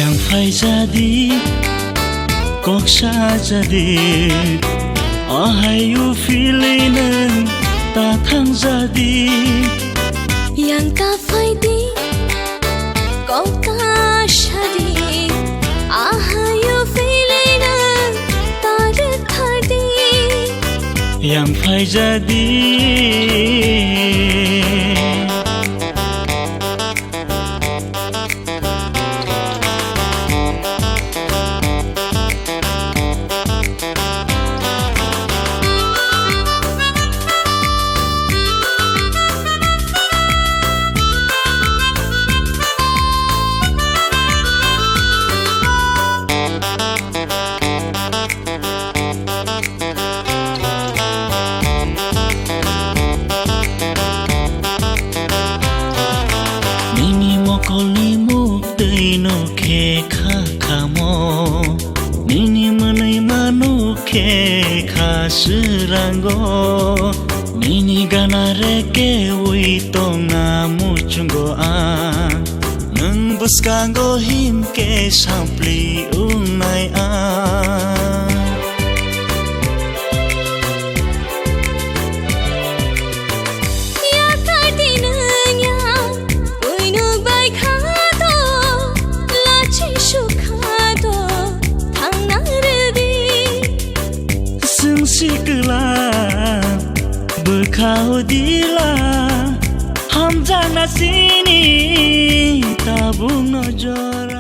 yang fai jadi kok sa jadi ahayu feeling ta thang jadi yang ta fai di kok ka shadi ahayu feeling ta thadi yang fai jadi no ke kha khamo nini manai manu ke khasrango nini gana re ke ui tonga muchungo a nang buskango him ke sampli unai a sikla berkau dila ham jana sini tabung nojor